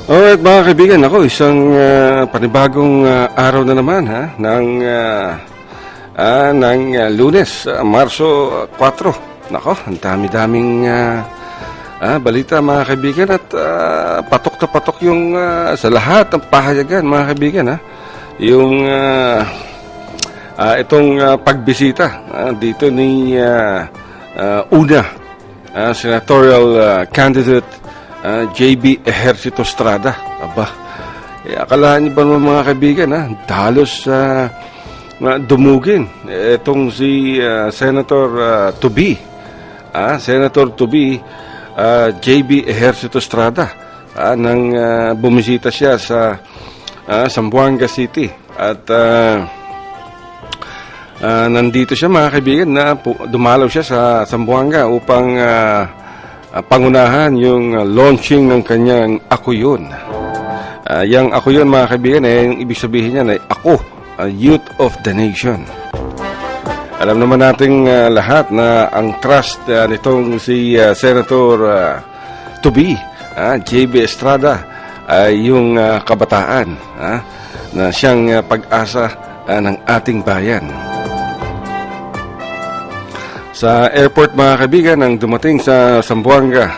Alright mga kaibigan, ako isang panibagong araw na naman ng Lunes, Marso 4. Nako, ang dami-daming balita mga kaibigan at patok na patok yung sa lahat ng pahayagan mga kaibigan yung itong pagbisita dito ni senatorial candidate JB Ejercito Estrada. Aba, akalaan niyo ba naman mga kaibigan dalos dumugin itong si Senator to be JB Ejercito Estrada nang bumisita siya sa Zamboanga City at nandito siya mga kaibigan na dumalaw siya sa Zamboanga upang pangunahan yung launching ng kanyang Ako Yun. Yang Ako Yun mga kaibigan yung ibig sabihin niya ay Ako, Youth of the Nation. Alam naman nating lahat na ang trust nitong si Senator to be JB Estrada ay yung kabataan na siyang pag-asa ng ating bayan. Sa airport mga kaibigan, nang dumating sa Zamboanga,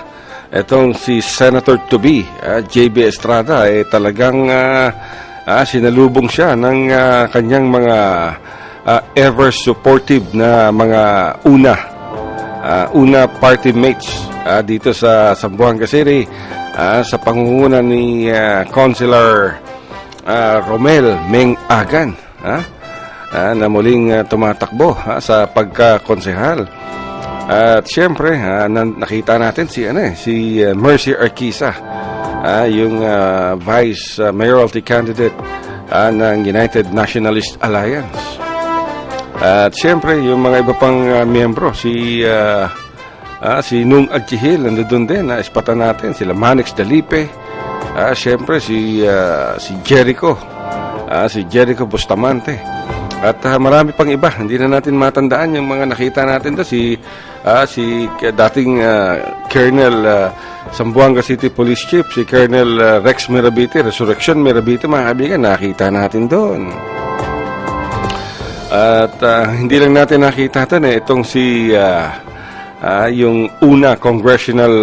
itong si Senator to be JB Estrada ay talagang sinalubong siya ng kanyang mga ever supportive na mga una party mates dito sa Zamboanga City sa pangunguna ni Councilor Romel Meng Agan na muling tumatakbo sa pagkakonsehal. At siyempre nakita natin si Mercy Arquisa, yung vice mayoralty candidate ng United Nationalist Alliance. At siyempre yung mga iba pang miyembro, si Nung Agchihil nandoon din, ispatan natin sila Manix Dalipe, siyempre si Jericho, si Jericho Bustamante. At marami pang iba, hindi na natin matandaan yung mga nakita natin doon. Si dating Colonel Zamboanga City Police Chief, si Colonel Rex Mirabite, Resurrection Mirabite, mga kaibigan, nakita natin doon. At hindi lang natin nakita ito itong si yung una congressional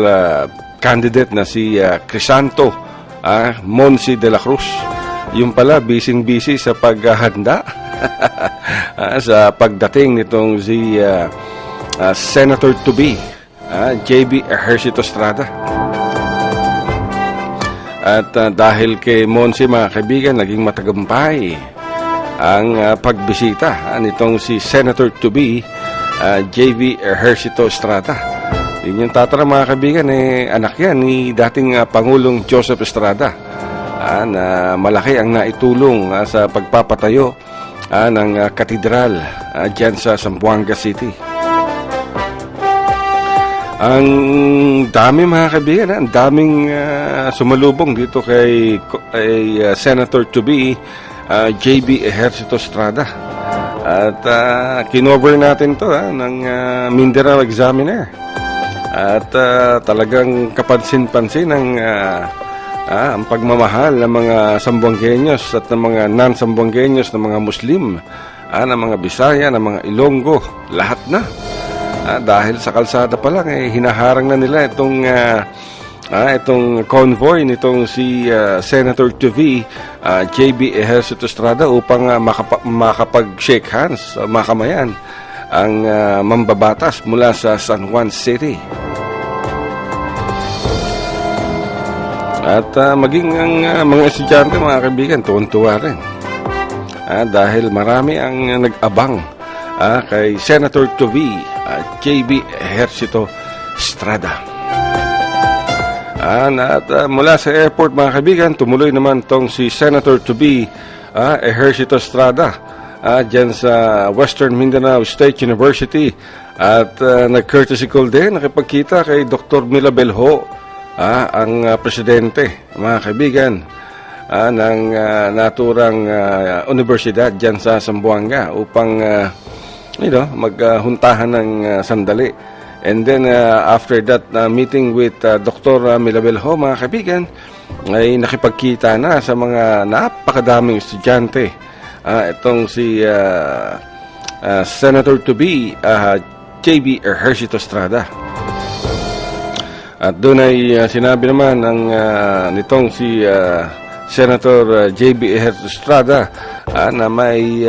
candidate na si Crisanto Monsi de la Cruz. Yung pala, busy sa paghahanda sa pagdating nitong si Senator to be JB Ejercito Estrada. At dahil kay Monsi mga kaibigan, naging matagumpay ang pagbisita nitong si Senator to be JB Ejercito Estrada. Yun yung tatara mga kaibigan, anak yan ni dating Pangulong Joseph Estrada, na malaki ang naitulong sa pagpapatayo ng katedral dyan sa Zamboanga City. Ang dami mga kaibigan, ang daming sumalubong dito kay Senator to be JB Ejercito Estrada. At kinover natin to ng Mindanao Examiner. At talagang kapansin-pansin ang pagmamahal ng mga Sambuangueños at ng mga non-Sambuangueños, ng mga Muslim, ng mga Bisaya, ng mga Ilonggo, lahat na. Dahil sa kalsada pa lang, hinaharang na nila itong convoy nitong si Senator to be JB Ejercito Estrada upang makapag-shake hands, makamayan ang mambabatas mula sa San Juan City. At maging ang mga estudyante mga kaibigan, tuwan-tuwa rin dahil marami ang nag-abang kay Senator to be JB Ejercito Estrada. At mula sa airport mga kaibigan, tumuloy naman tong si Senator to be Ejercito Estrada dyan sa Western Mindanao State University at nag-courtesy call din, nakipagkita kay Dr. Mila Belho, ang presidente mga kaibigan ng naturang universidad dyan sa Zamboanga upang maghuntahan ng sandali And then after that meeting with Dr. Milabelho, mga kaibigan, ay nakipagkita na sa mga napakadaming estudyante. Itong si Senator-to-be JB Ejercito Estrada. At doon ay sinabi naman nitong si Senator JB Ejercito Estrada na may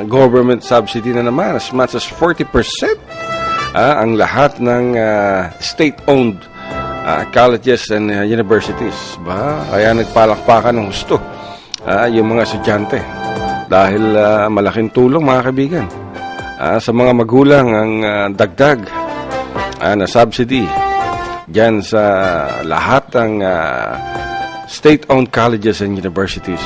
government subsidy na naman as much as 40% ang lahat ng state-owned colleges and universities. Kaya nagpalakpakan ng husto yung mga estudyante dahil malaking tulong, mga kaibigan, sa mga magulang ang dagdag na subsidy dyan sa lahat ng state-owned colleges and universities.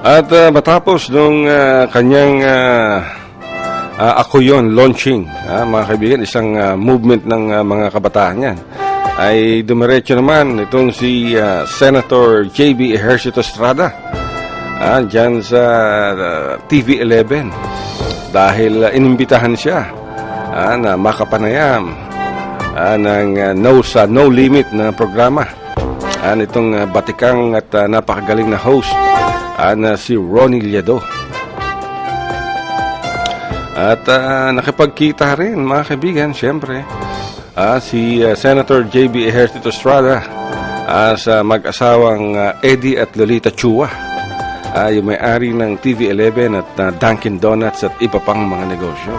At matapos nung kanyang ako yon launching, mga kaibigan, isang movement ng mga kabataan yan, ay dumiretso naman itong si Senator JB Ejercito Estrada dyan sa TV11 dahil inimbitahan siya na makapanayam ng No Limit na programa nitong batikang at napakagaling na host na si Ronnie Liado. At nakipagkita rin, mga kaibigan, siyempre, si Senator JB Ejercito Estrada sa mag-asawang Eddie at Lolita Chua, yung may-ari ng TV11 at Dunkin Donuts at iba pang mga negosyo.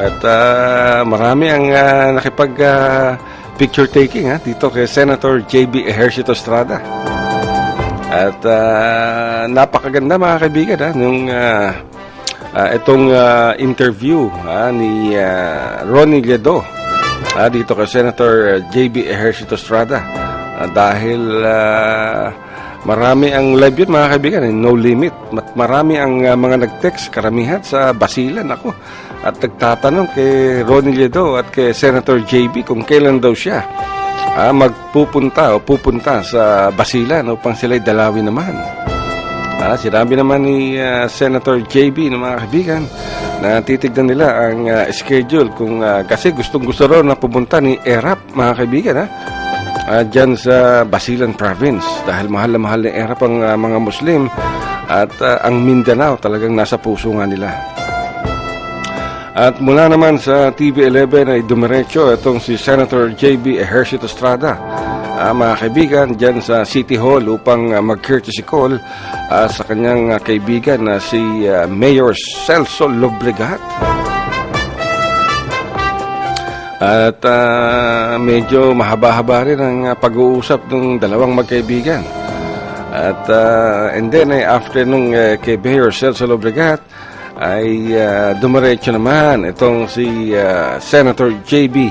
At marami ang nakipag-picture taking dito kay Senator JB Ejercito Estrada. At napakaganda, mga kaibigan, nung itong interview ni Ronnie Liado dito kay Senator JB Ejercito Estrada. Dahil marami ang live yun, mga kaibigan, No Limit. Marami ang mga nag-text, karamihan sa Basilan ako. At nagtatanong kay Ronnie Liado at kay Senator JB kung kailan daw siya magpupunta o pupunta sa Basilan upang sila'y dalawin naman. Sinabi naman ni Senator JB ng mga kaibigan na titignan nila ang schedule kung kasi gustong-gusto rin na pupunta ni ERAP, mga kaibigan, dyan sa Basilan Province dahil mahal na mahal ni ERAP ang mga Muslim at ang Mindanao talagang nasa puso nga nila. At mula naman sa TV11 ay dumiretso itong si Senator JB Ejercito Estrada, mga kaibigan, dyan sa City Hall upang mag-courtesy call sa kanyang kaibigan na si Mayor Celso Lobregat. At medyo mahaba-haba rin ang pag-uusap ng dalawang magkaibigan. At and then after nung kay Mayor Celso Lobregat ay dumiretso naman itong si Senator JB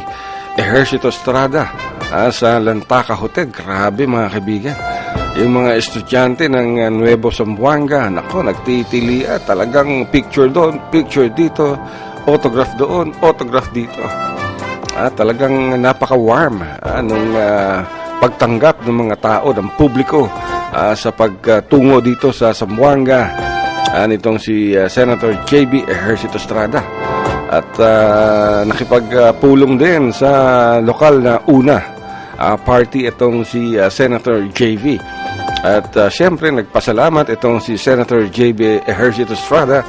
Ejercito Estrada sa Lantaka Hotel. Grabe, mga kaibigan, yung mga estudyante ng Nuevo Zamboanga, nako, nagtitili talagang picture doon, picture dito, autograph doon, autograph dito. Talagang napaka-warm nung pagtanggap ng mga tao, ng publiko sa pagtungo dito sa Zamboanga nitong si Senator JB Ejercito Estrada. At nakipagpulong din sa lokal na una party itong si Senator JB. At siyempre nagpasalamat itong si Senator JB Ejercito Estrada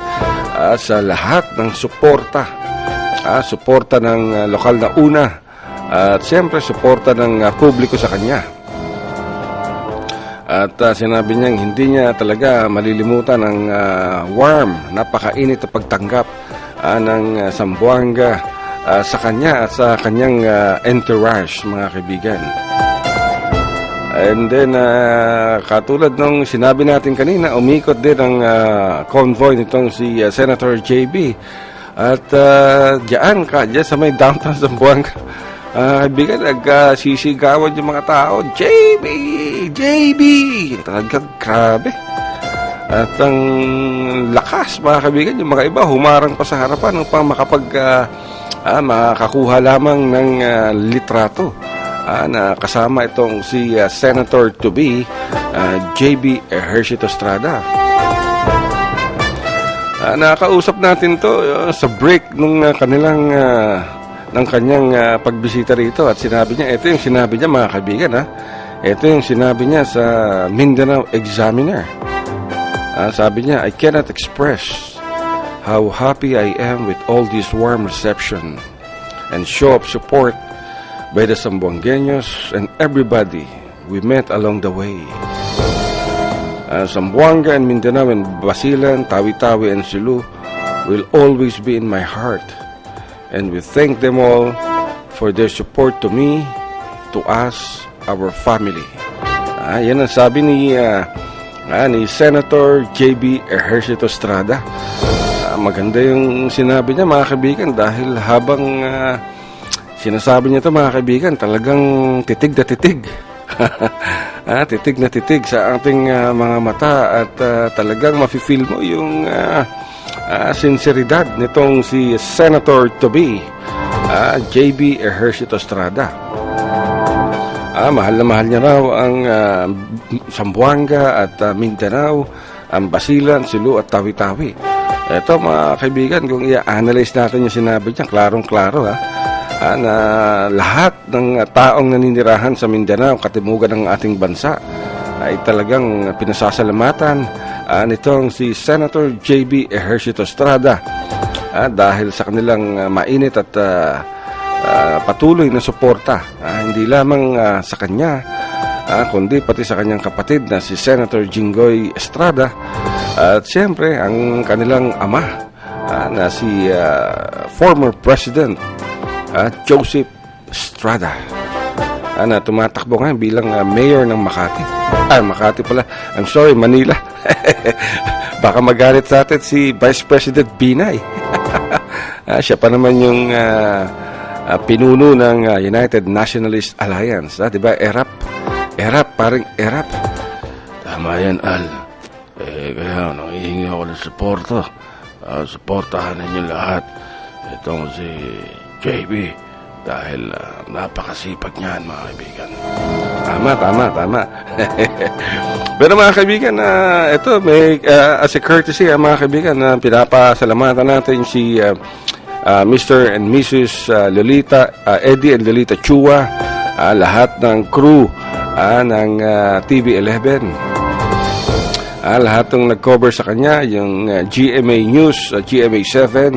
sa lahat ng suporta. Suporta ng lokal na una at siyempre suporta ng publiko sa kanya. At sinabi niyang hindi niya talaga malilimutan ang warm, napakainit na pagtanggap ng Zamboanga sa kanya at sa kanyang entourage, mga kaibigan. And then, katulad nung sinabi natin kanina, umikot din ang convoy nitong si Senator JB. At diyan sa may downtown Zamboanga, kaibigan, nagsisigawan yung mga tao, JB! JB! Talagang grabe. At ang lakas, mga kaibigan, yung mga iba humarang pa sa harapan upang makakuha lamang ng litrato na kasama itong si Senator-to-be JB Ejercito Estrada. Nakausap natin to sa break nung ng kanyang pagbisita rito at sinabi niya, ito yung sinabi niya mga kaibigan ito yung sinabi niya sa Mindanao Examiner. Sabi niya, I cannot express how happy I am with all this warm reception and show of support by the Zamboangueños and everybody we met along the way. Zamboanga and Mindanao and Basilan, Tawi-Tawi and Sulu will always be in my heart, and we thank them all for their support to me, to us, our family. Yan ang sabi ni Senator J.B. Ejercito Estrada. Maganda yung sinabi niya mga kaibigan, dahil habang sinasabi niya ito mga kaibigan, talagang titig na titig. Titig na titig sa ating mga mata at talagang mafe-feel mo yung sinseridad nitong si Senator to be J.B. Ejercito Estrada. Mahal na mahal niya raw ang Zamboanga at Mindanao, ang Basilan, Sulu at Tawi-Tawi. Ito mga kaibigan, kung i-analyze natin yung sinabi niya, klarong-klaro na lahat ng taong naninirahan sa Mindanao, katimugan ng ating bansa, ay talagang pinasasalamatan nitong si Senator J.B. Ejercito Estrada dahil sa kanilang mainit at patuloy na suporta, hindi lamang sa kanya, kundi pati sa kanyang kapatid na si Senator Jinggoy Estrada at siyempre ang kanilang ama na si former President Joseph Estrada na tumatakbo ngayon bilang mayor ng Makati. Makati pala. I'm sorry, Manila. Baka magalit sa atin si Vice President Binay. Siya pa naman yung pinuno ng United Nationalist Alliance. Diba? ERAP, parang ERAP. Tama yan, Al. Kaya nangihingi ako ng suporta. Suportahan ninyo lahat. Itong si JB, dahil napakasipag niyan mga kaibigan. Tama. Pero mga kaibigan, ito may as a courtesy mga kaibigan, pinapasalamatan natin si Mr. and Mrs. Lolita, Eddie and Lolita Chua, lahat ng crew ng TV11. Lahat ng nag-cover sa kanya, yung GMA News, GMA 7,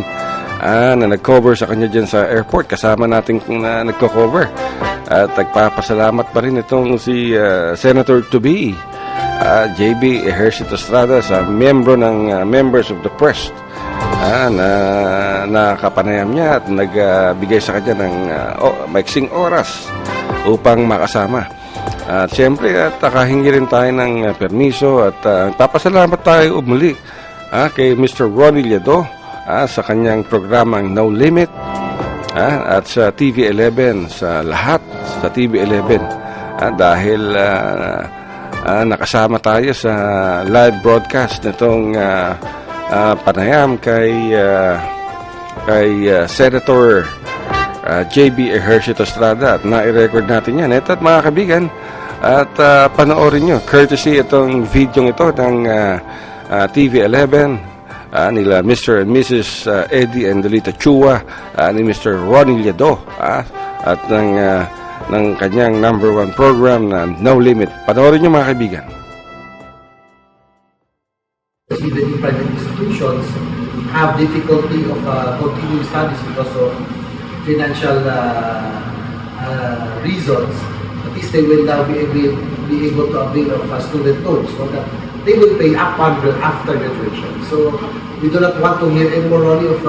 na nag-cover sa kanya dyan sa airport, kasama natin na nagko-cover. At nagpapasalamat pa rin itong si Senator to be J.B. Ejercito Estrada sa members of the press na kapanayam niya at nagbigay sa kanya ng maiksing oras upang makasama. At siyempre at nakahingi rin tayo ng permiso at papasalamat tayo muli kay Mr. Ronnie Liado sa kanyang programang No Limit at sa TV11, sa lahat sa TV11 dahil nakasama tayo sa live broadcast nitong panayam kay Senator J.B. Ejercito Estrada at na-record natin yan. Ito at mga kaibigan at panoorin nyo courtesy itong video ito ng TV11 nila Mr. and Mrs. Eddie and Lolita Chua, ni Mr. Ronnie Liado at ng kanyang number 1 program na No Limit. Panoorin nyo mga kaibigan. Even in private institutions have difficulty of continuing studies because of financial reasons. At least they will now be able to avail of student loans so that they will pay upon after graduation. So we do not want to hear any more only of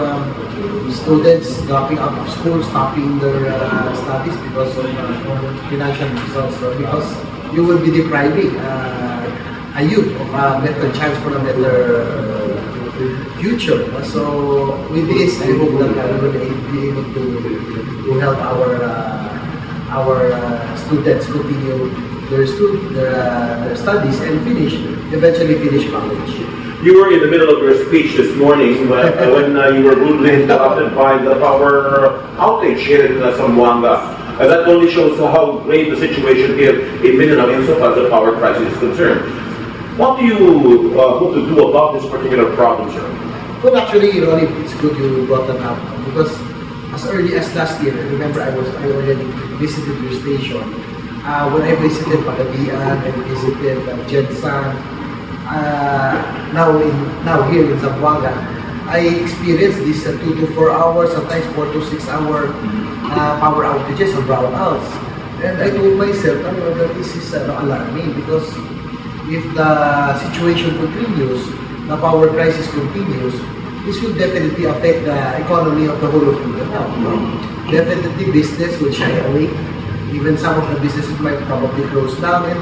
students dropping out of school, stopping their studies because of financial reasons. So because you will be depriving a youth of a better chance for a better future. So with this, I hope that we will be able to help our students continue their studies and eventually finish college. You were in the middle of your speech this morning when you were rudely interrupted by the power outage here in Zamboanga. And that only shows how grave the situation here in Mindanao insofar as the power crisis is concerned. What do you hope to do about this particular problem, sir? Well, actually, Ronnie, it's good you brought that up because as early as last year, I remember I already visited your station. When I visited Pagadian, I visited Jensan, now here in Zamboanga, I experienced these 2 to 4 hours, sometimes 4 to 6 hour power outages or brownouts. And I told myself, that this is alarming because if the situation continues, the power crisis continues, this will definitely affect the economy of the whole of Mindanao. Definitely business will shy away. Even some of the businesses might probably close down and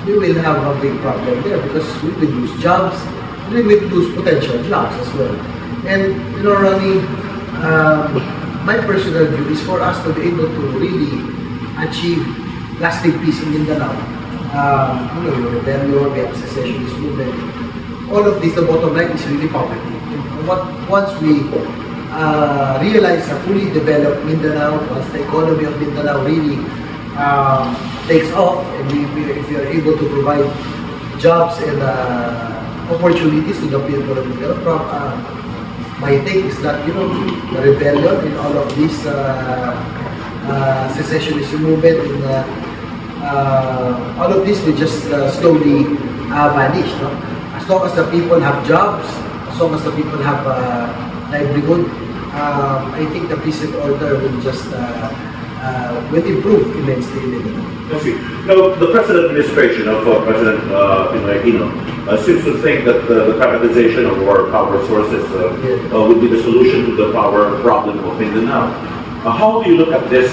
we will have a big problem there because we will lose jobs, we will lose potential jobs as well. And Ronnie, my personal view is for us to be able to really achieve lasting peace in Mindanao. Your rebellion, we have secessionist movement. All of this, the bottom line is really poverty. Once we realize a fully developed Mindanao, once the economy of Mindanao really takes off, and if we are able to provide jobs and opportunities to the people of Mindanao, my take is that the rebellion and all of this secessionist movement and all of this will just slowly vanish. No? As long as the people have jobs, as long as the people have livelihood, I think the peace and order will just will improve immensely. I see. Now, the present administration of President Pinoy Aquino seems to think that the privatization of our power sources would be the solution to the power problem of Mindanao. How do you look at this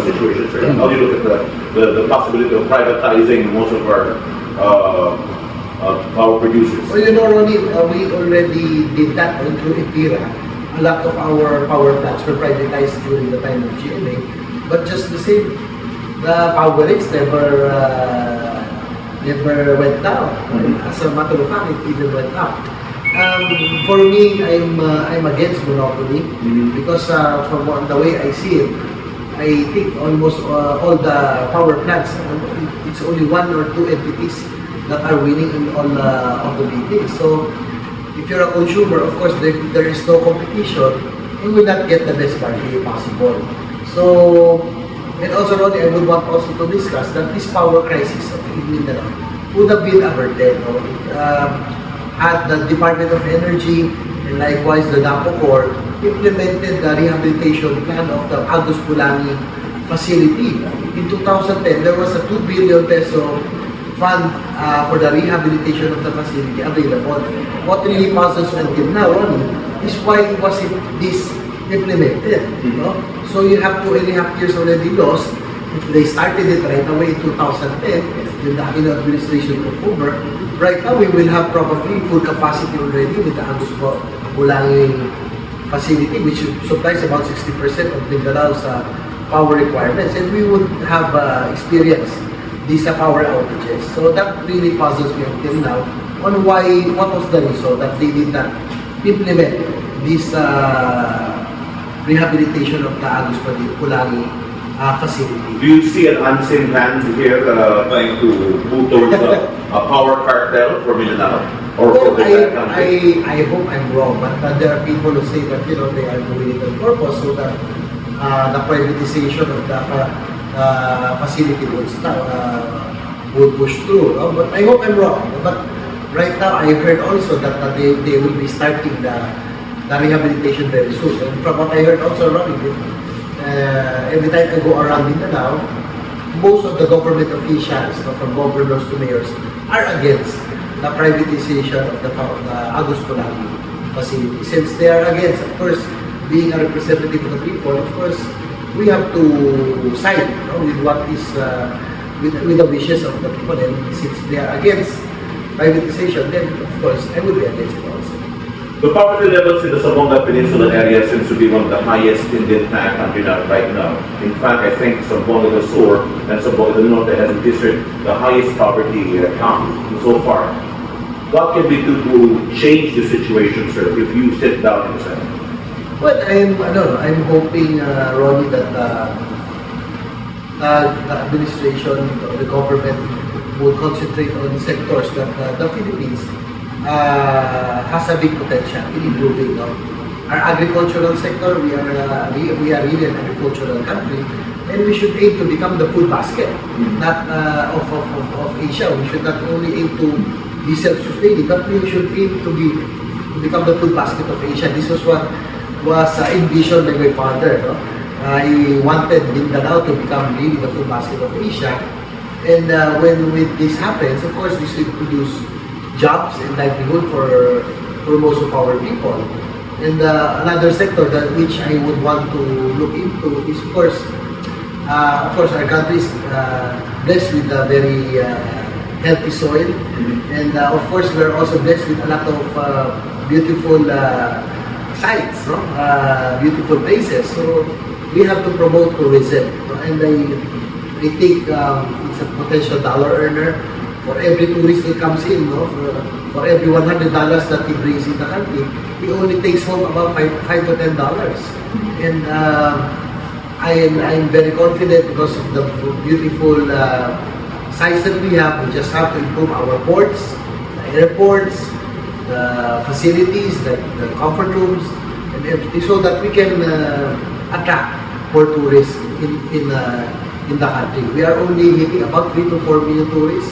situation, sir? How do you look at the possibility of privatizing most of our power producers? Well, Ronnie, we already did that through EPIRA. A lot of our power plants were privatized during the time of GMA, but just the same, the power rates never went down. As a matter of fact, it even went up. For me, I'm against monopoly because from the way I see it, I think almost all the power plants, it's only 1 or 2 entities that are winning in all of the bidding. So if you're a consumer, of course, there is no competition, you will not get the best value possible. So, and also, Ronnie, I would want also to discuss that this power crisis of Mindanao would have been averted. Had the Department of Energy and likewise the DAPOCOR implemented the rehabilitation plan of the Agus Pulangi facility. In 2010, there was a 2 billion peso fund for the rehabilitation of the facility available. What really puzzles until now, is why wasn't this implemented? So you have 2.5 years already lost. If they started it right away in 2010, when the Aquino administration took over, right now we will have probably full capacity already with the Agus Pulangi facility, which supplies about 60% of Mindanao's power requirements, and we would have experienced these power outages. So that really puzzles me until now on what was the reason that they did not implement this rehabilitation of the Agus Pulangi facility. Do you see an unseen hand here trying to move towards a power cartel for Mindanao? Or for the entire country? I hope I'm wrong, but there are people who say that they are doing it on purpose so that the privatization of the facility would push through. But I hope I'm wrong. But right now, I heard also that they will be starting the rehabilitation very soon. And from what I heard also, every time I go around Mindanao, most of the government officials, from governors to mayors, are against the privatization of the Agus Pulangi facility. Since they are against, of course, being a representative of the people, of course, we have to side with what is with the wishes of the people. And since they are against privatization, then of course I would be against it also. The poverty levels in the Zamboanga Peninsula area seems to be one of the highest in the entire country right now. In fact, I think Zamboanga del Sur and Zamboanga del Norte has registered the highest poverty count so far. What can we do to change the situation, sir, if you sit down and say? Well, I'm hoping, Ronnie, that the administration, the government, would concentrate on sectors that the Philippines has a big potential in improving. No? Our agricultural sector, we are really an agricultural country, and we should aim to become the food basket, not of Asia. We should not only aim to be self-sustaining, but we should aim to become the food basket of Asia. This was what was envisioned by my father. No? He wanted Mindanao to become really the food basket of Asia. And when this happens, of course, this will produce jobs and livelihood for most of our people. And another sector that which I would want to look into is, of course, our country is blessed with a very healthy soil, and of course, we are also blessed with a lot of beautiful sites, no? Beautiful places. So we have to promote tourism, and I think it's a potential dollar earner for every tourist that comes in. No? For every $100 that he brings in the country, he only takes home about $5 to $10. And I'm very confident because of the beautiful sites that we have. We just have to improve our ports, the airports, the facilities, the comfort rooms, and everything, so that we can attract more tourists in the country. We are only hitting about 3 to 4 million tourists.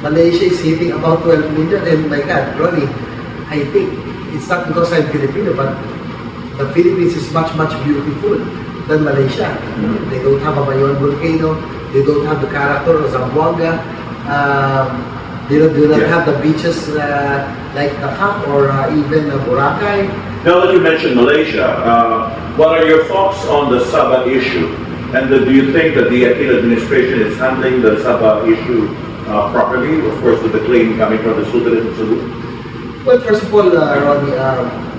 Malaysia is hitting about 12 million, and my God, Ronnie, I think it's not because I'm Filipino, but the Philippines is much beautiful than Malaysia. They don't have a Mayon volcano. They don't have the character of Zamboanga. They do not have the beaches like Dakar or even Boracay. Now that you mentioned Malaysia, what are your thoughts on the Sabah issue? And do you think that the Aquino administration is handling the Sabah issue properly? Of course, with the claim coming from the Sultanate of Sulu. Well, first of all, Ronnie,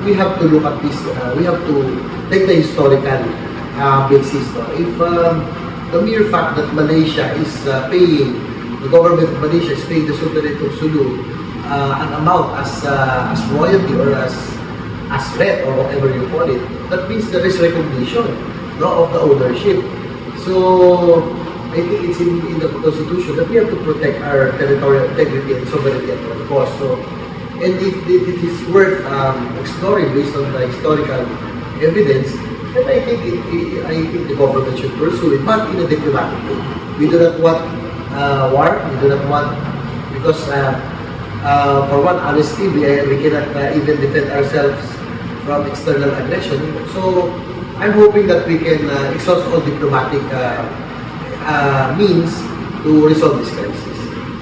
we have to look at this. We have to take the historical basis. If the mere fact that Malaysia is paying, the government of Malaysia is paying the Sultanate of Sulu an amount as royalty or as rent or whatever you call it, that means there is recognition, no, of the ownership. So I think it's in the Constitution that we have to protect our territorial integrity and sovereignty at all costs. So, and if it is worth exploring based on the historical evidence, then I think the government should pursue it, but in a diplomatic way. We do not want war. We do not want, because for one, honestly, we cannot even defend ourselves from external aggression. So I'm hoping that we can exhaust all diplomatic means to resolve this crisis.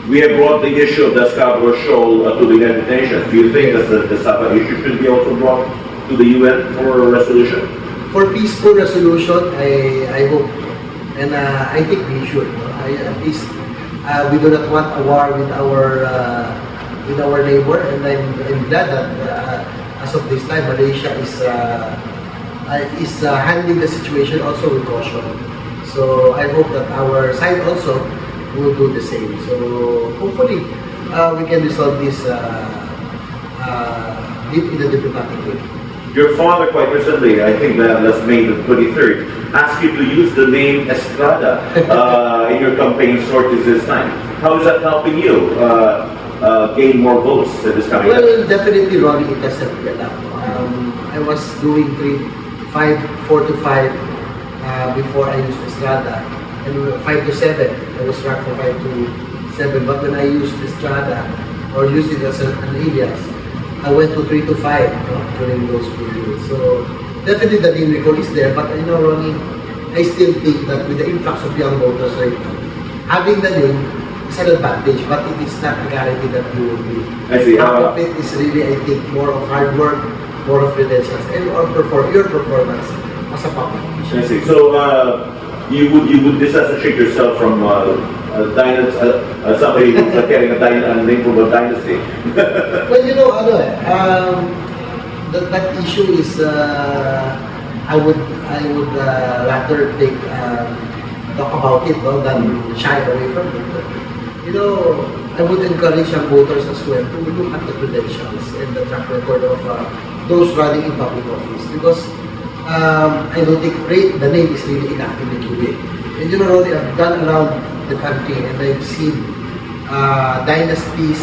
We have brought the issue of the Scarborough Shoal to the United Nations. Do you think that the Sabah issue should be also brought to the UN for a resolution? For peaceful resolution, I hope, and I think we should. At least we do not want a war with our neighbor, and I'm glad that as of this time, Malaysia is handling the situation also with caution. So I hope that our side also will do the same. So hopefully we can resolve this in a diplomatic way. Your father, quite recently, I think that last May the 23rd, asked you to use the name Estrada in your campaign sorties this time. How is that helping you gain more votes at this coming election? Well, definitely, Ronnie, it has helped me a lot. I was doing 4 to 5 before I used Estrada, and 5 to 7. I was ranked for 5 to 7. But when I used Estrada or used it as an alias, I went to 3 to 5 during those periods. So definitely the name recall is there, but Ronnie, I still think that with the influx of young voters right now, having the name is an advantage, but it is not a guarantee that you will be. I see. Half of it is really, I think, more of hard work, more of credentials, and your performance as a public official. I see. So you would disassociate yourself from somebody who's carrying a name from a dynasty. Well, that issue is I would rather talk about it than shy away from it. I would encourage young voters as well to look at the credentials and the track record of those running in public office, because I don't think the name is really enough to make you big. And Ronnie, I've gone around the country and I've seen dynasties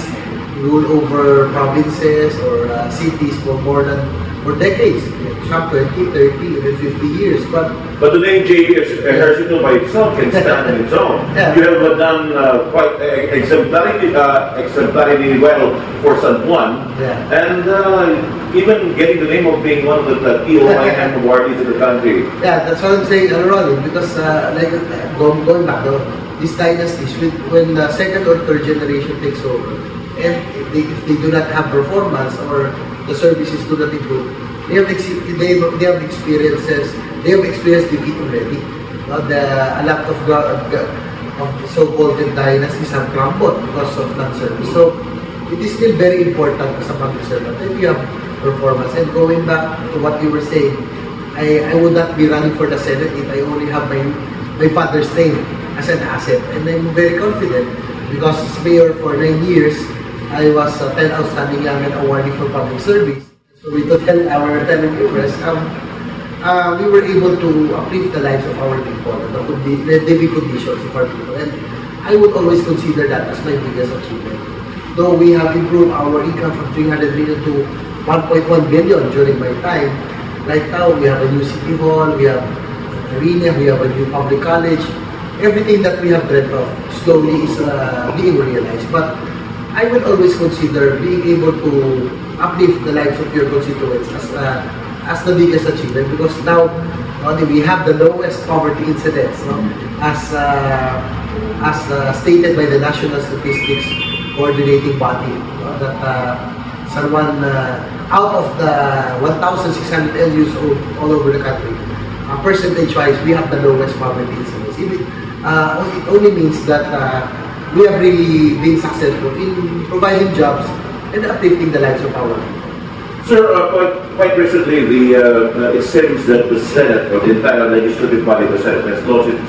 rule over provinces or cities for decades, some 20, 30, even 50 years. But the name Ejercito by itself can stand on its own. Yeah. You have done quite exemplarily well for San Juan, and even getting the name of being one of the TOIM awardees in the country. Yeah, that's what I'm saying, Ronnie, because going back, these dynasties, when the second or third generation takes over, and if they do not have performance or the services do not improve, they have experiences. They have experienced defeat already. A lot of so-called dynasties have crumbled because of non-service. So it is still very important as a public servant that you have performance. And going back to what you were saying, I would not be running for the Senate if I only have my father's name as an asset. And I'm very confident because as mayor for 9 years, I was 10 outstanding young and awardee for public service. So we to tell our televiewers, we were able to uplift the lives of our people, the living conditions of our people. And I would always consider that as my biggest achievement. Though we have improved our income from 300 million to 1.1 billion during my time, right now we have a new city hall, we have an arena, we have a new public college. Everything that we have dreamt of slowly is being realized. But I will always consider being able to uplift the lives of your constituents as the biggest achievement, because now we have the lowest poverty incidence, as stated by the National Statistics Coordinating Body, that San Juan, out of the 1,600 LUs all over the country, percentage-wise, we have the lowest poverty incidence. It only means that we have really been successful in providing jobs and uplifting the lives of our people. Sir, quite recently, it seems that the Senate, or the entire legislative body of the Senate, has lost its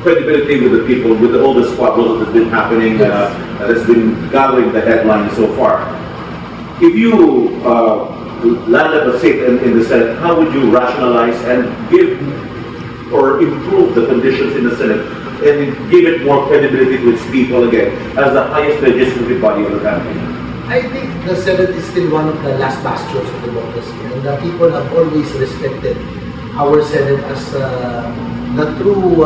credibility with the people, with all the squabbles that have been happening, that has been gathering the headlines so far. If you landed a seat in the Senate, how would you rationalize and give or improve the conditions in the Senate and give it more credibility to its people again as the highest legislative body of the country? I think the Senate is still one of the last bastions of democracy, and the people have always respected our Senate as the true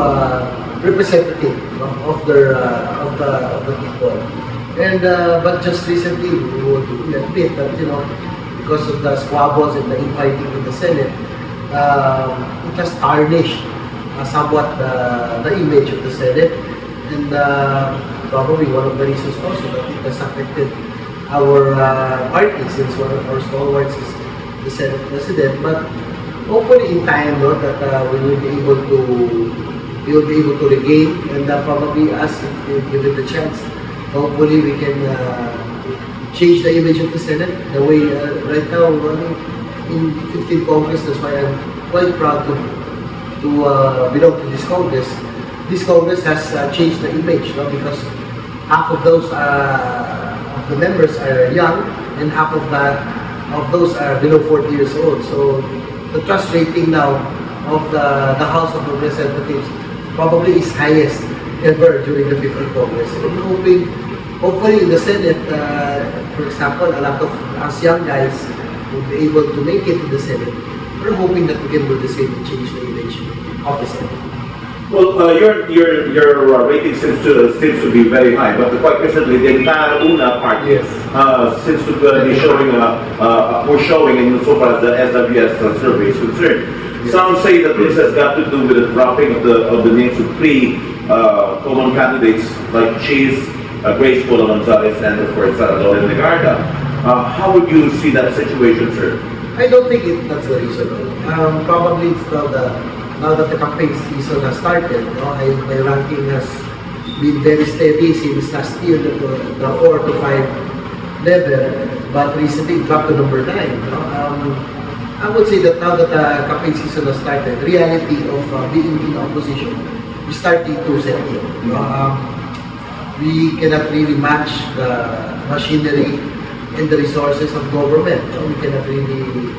representative of the people. And but just recently, we admit that because of the squabbles and the infighting in the Senate, it has tarnished somewhat the image of the Senate, and probably one of the reasons also that it has affected our party, since one of our stalwarts is the Senate President. But hopefully in time, that we will be able to regain, and probably us, if given the chance, hopefully we can change the image of the Senate. The way right now, in 15th Congress, that's why I'm quite proud to belong to this Congress. This Congress has changed the image, because half of those of the members are young, and half of those are below 40 years old. So the trust rating now of the House of Representatives probably is highest ever during the 15th Congress. And hopefully in the Senate, for example, a lot of us young guys will be able to make it to the Senate. We're hoping that we can do the same to change the image of the Senate. Well, your rating seems to be very high, but quite recently the entire UNA party seems to be showing in so far as the SWS survey is concerned. Yes. Some say that this has got to do with the dropping of the names of three common candidates like Cheese, Grace Polo Gonzalez, and of course Loren Legarda. How would you see that situation, sir? I don't think that's the reason. Probably it's now that the campaign season has started, my ranking has been very steady since last year, the 4 to 5 level, but recently it dropped to number 9. I would say that now that the campaign season has started, the reality of being in opposition is starting to set in. We cannot really match the machinery and the resources of government. We cannot really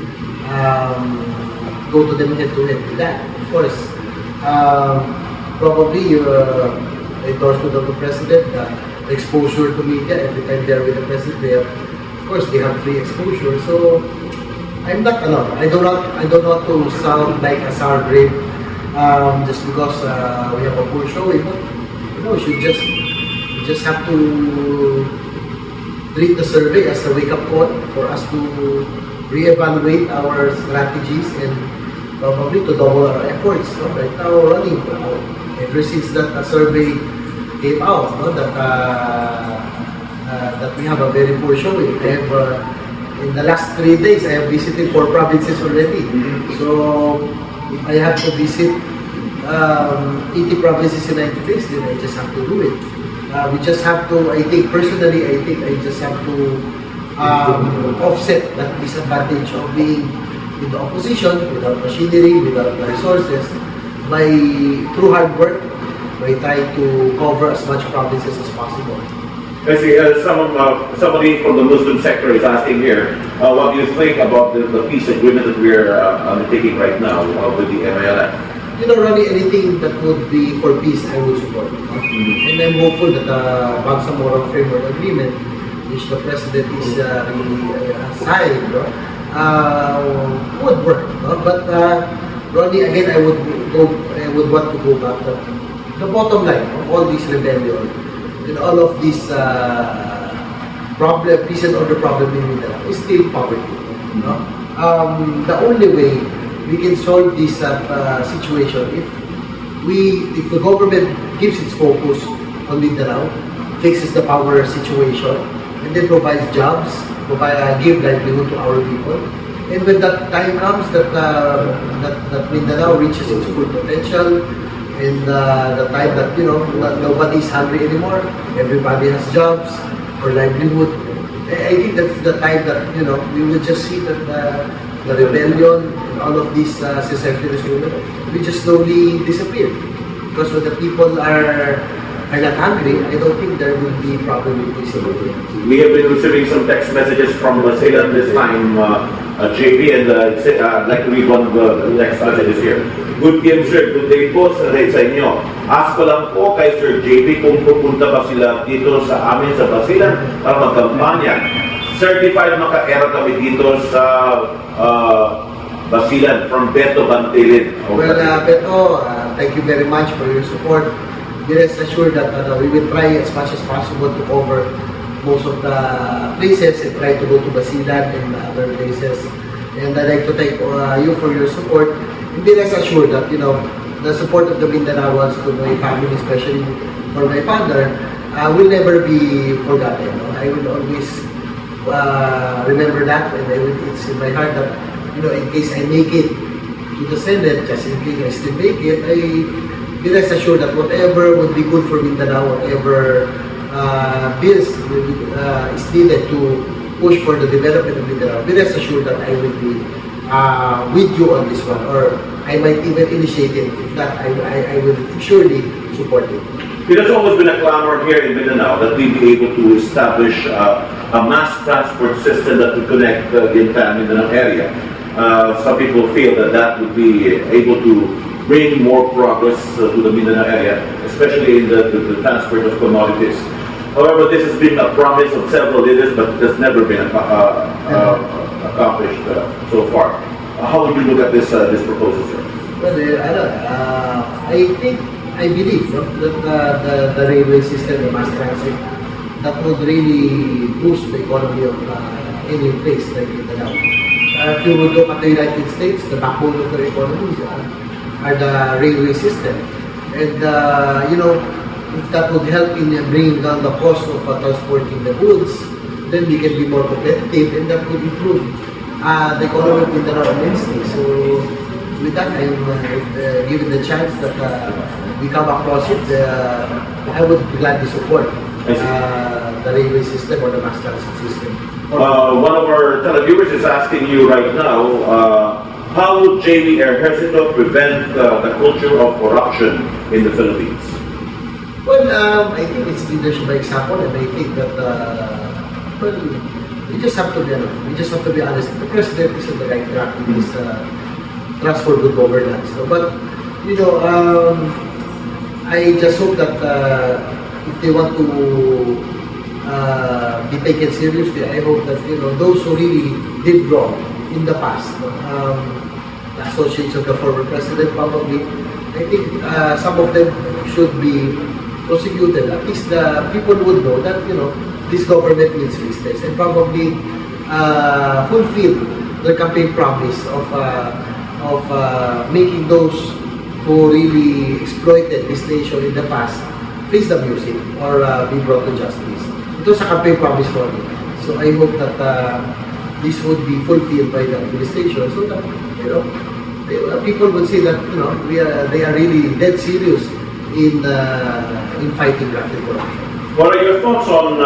go to them head-to-head with that. Of course, probably endorsement of the President, exposure to media. Every time they're with the president, of course, they have free exposure. So I'm not, I don't want to sound like a sour grape just because we have a poor showing. But you just have to treat the survey as a wake-up call for us to reevaluate our strategies and probably to double our efforts. Right now, running ever since that survey came out, that we have a very poor showing. I have, in the last 3 days, I have visited 4 provinces already. So if I have to visit 80 provinces in 90 days, then I just have to do it. We just have to, I think I just have to offset that disadvantage of being in the opposition without machinery, without the resources, by through hard work, by trying to cover as much provinces as possible. I see. Somebody from the Muslim sector is asking here, what do you think about the peace agreement that we're undertaking right now with the MILF? Really anything that would be for peace, I would support. And I'm hopeful that the Bangsamoro Framework Agreement, which the President is really signed, would work. But Ronnie, again, I would want to go back to the bottom line of all this rebellion and all of this problem, peace and order problem in Mindanao is still poverty. The only way we can solve this situation if the government keeps its focus on Mindanao, fixes the power situation, and then provides jobs, give livelihood to our people. And when that time comes that Mindanao reaches its full potential, and the time that nobody is hungry anymore, everybody has jobs or livelihood, I think that's the time that we will just see that the rebellion and all of these secessionist movement will just slowly disappear. Because when the people are not hungry, I don't think there will be problem with this. We have been receiving some text messages from Basilan this time, JP, and I'd like to read one of the text messages here. Good game, sir. Good day po sa inyo. Ask ko lang po kay Sir JP kung pupunta ba sila dito sa amin sa Basilan para magkampanya. Certified maka-era kami dito sa Basilan from Beto Bantilin. Well, Beto, thank you very much for your support. Be rest assured that we will try as much as possible to cover most of the places and try to go to Basilan and other places. And I'd like to thank you for your support. And be rest assured that the support of the Mindanaoans to my family, especially for my father, will never be forgotten. I will always remember that, and it's in my heart that in case I make it to the Senate, just in case I still make it, I be rest assured that whatever would be good for Mindanao, whatever bills is needed to push for the development of Mindanao, be rest assured that I will be with you on this one, or I might even initiate it. If not, I will surely support it. It has always been a clamor here in Mindanao that we be able to establish a mass transport system that would connect the entire Mindanao area. Some people feel that would be able to bring more progress to the Mindanao area, especially in the transport of commodities. However, this has been a promise of several leaders, but it has never been accomplished so far. How would you look at this proposal, sir? Well, I believe that the railway system, the mass transit, that would really boost the economy of any place like Mindanao. If you would look at the United States, the backbone of their economies are the railway system. And, if that would help in bringing down the cost of transporting the goods, then we can be more competitive, and that would improve the economy of Mindanao immensely. So, with that, I'm given the chance that we come across it, I would gladly support the railway system or the mass transit system. One of our televiewers is asking you right now, how would JV Ejercito prevent the culture of corruption in the Philippines? Well, I think it's leadership by example, and I think that we just have to be honest. The president is on the right track with his trust for good governance. So, but I just hope that if they want to be taken seriously, I hope that those who really did wrong in the past, the associates of the former president, probably, I think some of them should be prosecuted. At least the people would know that this government needs business, and probably fulfill their campaign promise of making those who really exploited this nation in the past face the music or be brought to justice. Ito sa campaign promise ko. So I hope that this would be fulfilled by the administration, so that people would see that they are really dead serious in fighting graft and corruption. What are your thoughts on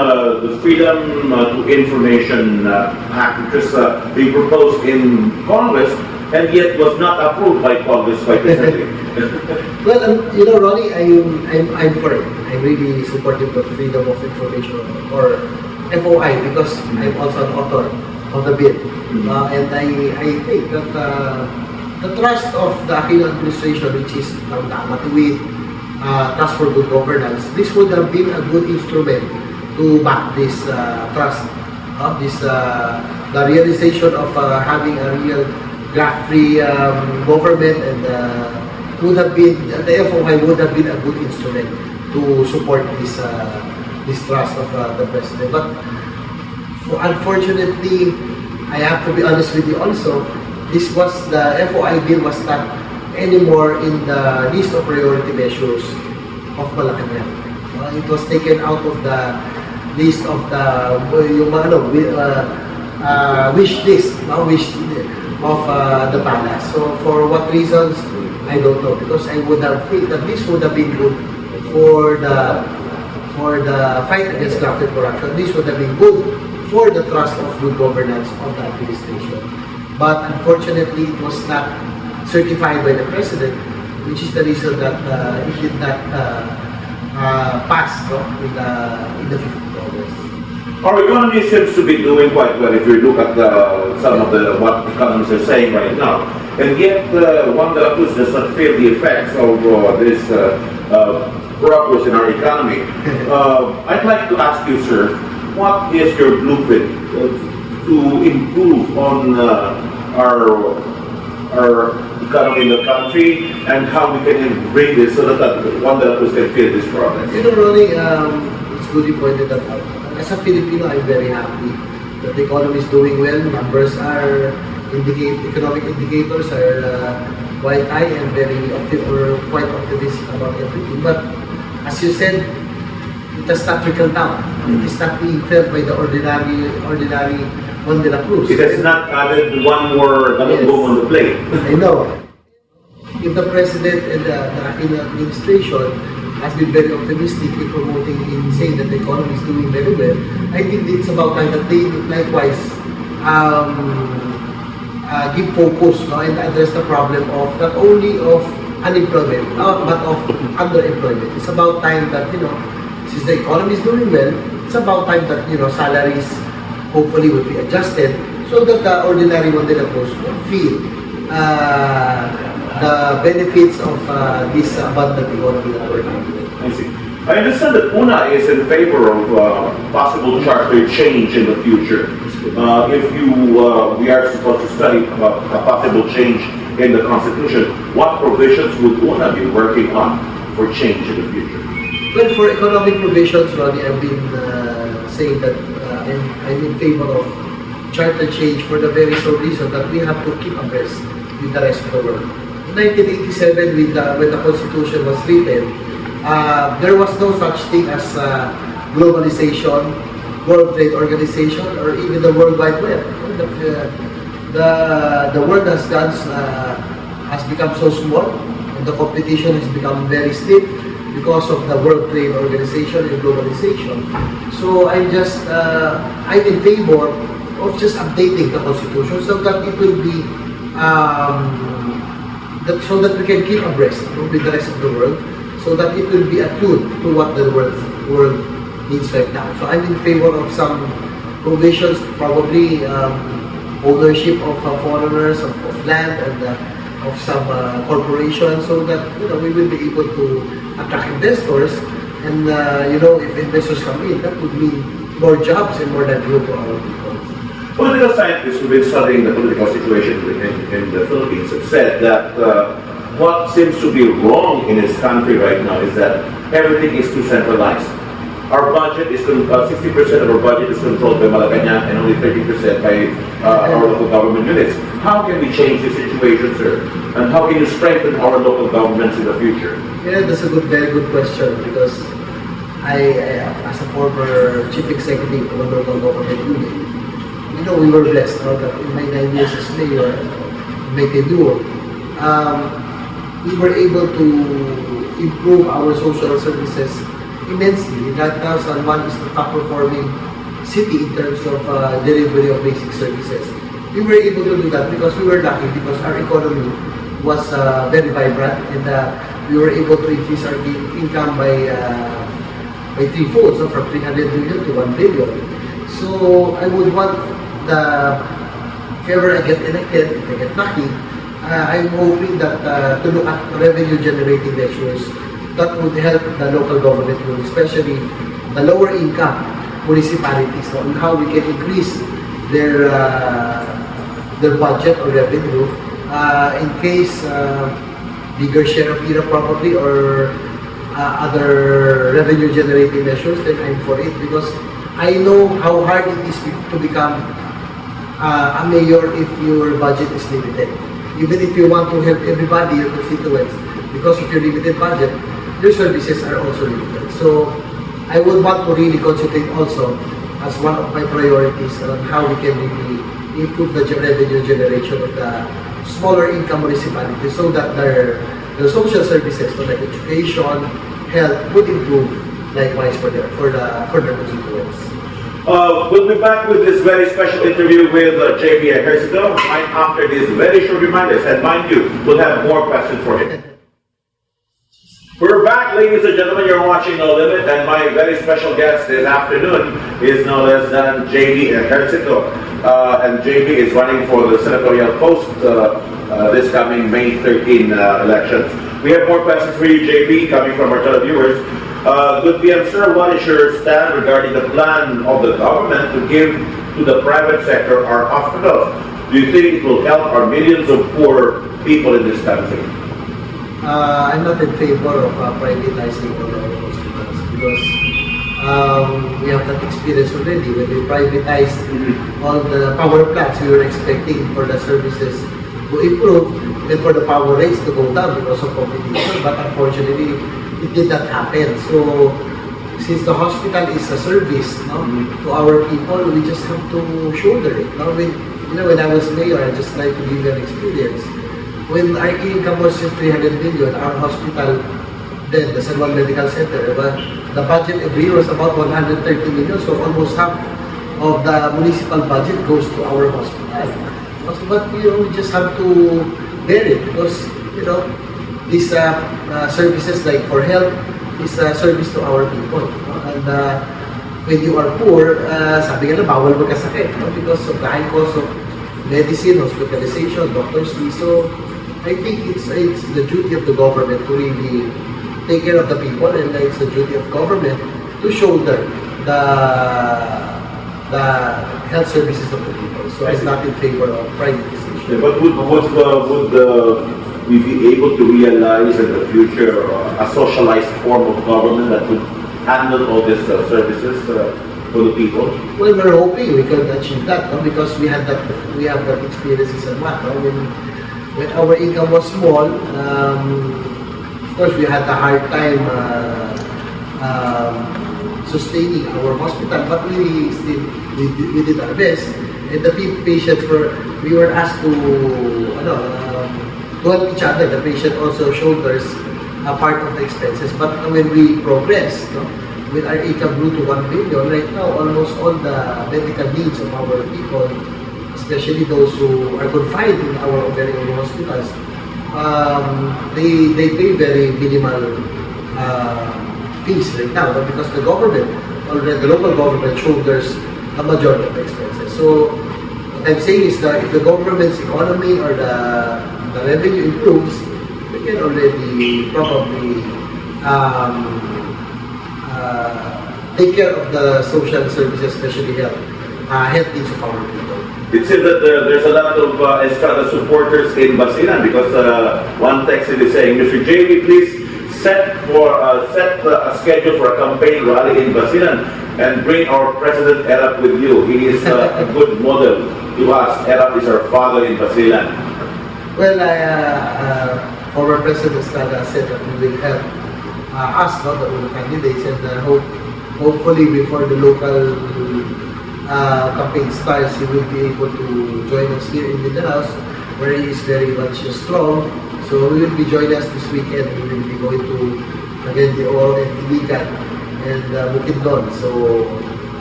the Freedom to Information Act, which is being proposed in Congress and yet was not approved by Congress quite recently? Well, Ronnie, I'm for it. I'm really supportive of Freedom of Information, or FOI, because I'm also an author of the bill. And I think that the trust of the Aquino administration, which is with trust for good governance, this would have been a good instrument to back this trust, the realization of having a real graft-free government, and would have been, the FOI would have been a good instrument to support this trust of the president. But unfortunately, I have to be honest with you also, the FOI bill was not anymore in the list of priority measures of Malacanang. It was taken out of the list of the wish list of the palace. So for what reasons, I don't know, because I would have think that this would have been good for the fight against graft and corruption. This would have been good for the trust of good governance of the administration. But unfortunately, it was not certified by the president, which is the reason that it did not pass in the 50th Congress. Our economy seems to be doing quite well if you look at some of what economists are saying right now. And yet, Juan de la Cruz does not feel the effects of this progress in our economy. I'd like to ask you, sir, what is your blueprint to improve on our economy in the country, and how we can bring this so that Juan de la Cruz can feel this progress? Ronnie, it's good you pointed that out. As a Filipino, I'm very happy that the economy is doing well. Numbers are economic indicators are quite high and quite optimistic about everything. But as you said, it has not trickled down. It is not being felt by the ordinary Juan de la Cruz. It has not added one more galunggong on the plate. I know. If the president and the Aquino administration has been very optimistic in promoting, in saying that the economy is doing very well, I think it's about time that they likewise give focus and address the problem of not only of unemployment but of underemployment. It's about time that since the economy is doing well, it's about time that salaries hopefully will be adjusted so that the ordinary Juan de la Cruz will feel the benefits of this abundant economy that we're having. I see. I understand that UNA is in favor of possible charter change in the future. If we are supposed to study a possible change in the Constitution, what provisions would UNA be working on for change in the future? Well, for economic provisions, Ronnie, I've been saying that I'm in favor of charter change for the very sole reason that we have to keep abreast with the rest of the world. In 1987, when the Constitution was written, there was no such thing as globalization, World Trade Organization, or even the World Wide Web. The world has become so small, and the competition has become very stiff because of the World Trade Organization and globalization. So I'm in favor of just updating the Constitution so that it will be so that we can keep abreast with the rest of the world, so that it will be attuned to what the world needs right now. So I'm in favor of some provisions, probably ownership of foreigners, of land, and of some corporations, so that we will be able to attract investors And if investors come in, that would mean more jobs and more livelihood to our people. Political scientists who've been studying the political situation in the Philippines have said that what seems to be wrong in this country right now is that everything is too centralized. Our budget is 60% of our budget is controlled by Malacanang and only 30% by our local government units. How can we change this situation, sir? And how can you strengthen our local governments in the future? Yeah, that's a very good question, because I as a former chief executive of a local government unit, we were blessed that in my 9 years as mayor, my tenure, we were able to improve our social services immensely. In 2001 is the top performing city in terms of delivery of basic services. We were able to do that because we were lucky, because our economy was very vibrant, and we were able to increase our income by threefold, so from 300 million to 1 billion. So I would want if ever I get elected, if I get lucky, I'm hoping that to look at revenue generating measures that would help the local government, especially the lower income municipalities, on how we can increase their budget or revenue in case bigger share of IRA probably, or other revenue generating measures. Then I'm for it, because I know how hard it is to become a mayor if your budget is limited. Even if you want to help everybody, your constituents, because of your limited budget, your services are also limited. So I would want to really concentrate also as one of my priorities on how we can really improve the revenue generation of the smaller income municipalities, so that their social services, so like education, health, would improve likewise for their constituents. We'll be back with this very special interview with JB Ejercito right after these very short reminders. And mind you, we'll have more questions for him. We're back, ladies and gentlemen. You're watching No Limit, and my very special guest this afternoon is no less than JB Ejercito. And JB is running for the senatorial post this coming May 13 elections. We have more questions for you, JB, coming from our televiewers. Good PM, sir. What is your stand regarding the plan of the government to give to the private sector our hospitals? Do you think it will help our millions of poor people in this country? I'm not in favor of privatizing all our hospitals, because we have that experience already. When we privatized all the power plants, we were expecting for the services to improve and for the power rates to go down because of competition, but unfortunately, it did not happen. So, since the hospital is a service to our people, we just have to shoulder it. When I was mayor, I just like to give you an experience. When our income was just 300 million, our hospital, then the San Juan Medical Center, but the budget every year was about 130 million, so almost half of the municipal budget goes to our hospital. But we just have to bear it, because these services like for health is a service to our people. And when you are poor, sabi nga na, bawal magkasakit, because of the high cost of medicine, hospitalization, doctor's fees. So I think it's the duty of the government to really take care of the people, and it's the duty of government to shoulder the health services of the people. So I'm not in favor of privatization. Yeah, but would we be able to realize in the future a socialized form of government that would handle all these services for the people? Well, we're hoping we can achieve that, because we have that experiences and what. When our income was small, of course we had a hard time sustaining our hospital, but we did our best. And the patients we were asked to help each other. The patient also shoulders a part of the expenses. But when we progressed, when our income grew to 1 billion, right now almost all the medical needs of our people, especially those who are confined in our very own hospitals, they pay very minimal fees right now, because the government, already the local government, shoulders the majority of the expenses. So what I'm saying is that if the government's economy or the revenue improves, we can already probably take care of the social services, especially health needs of our people. It seems that there's a lot of Estrada supporters in Basilan because one text is saying, Mr. JB, please set a schedule for a campaign rally in Basilan and bring our President Erap with you. He is a good model to us. Erap is our father in Basilan. Well, former President Estrada said that we will help us, not the other candidates, and hopefully before the local campaign starts, he will be able to join us here in Mindanao, where he is very much strong. So he will be joining us this weekend. We will be going to again the Oro and Iligan and Bukidnon. So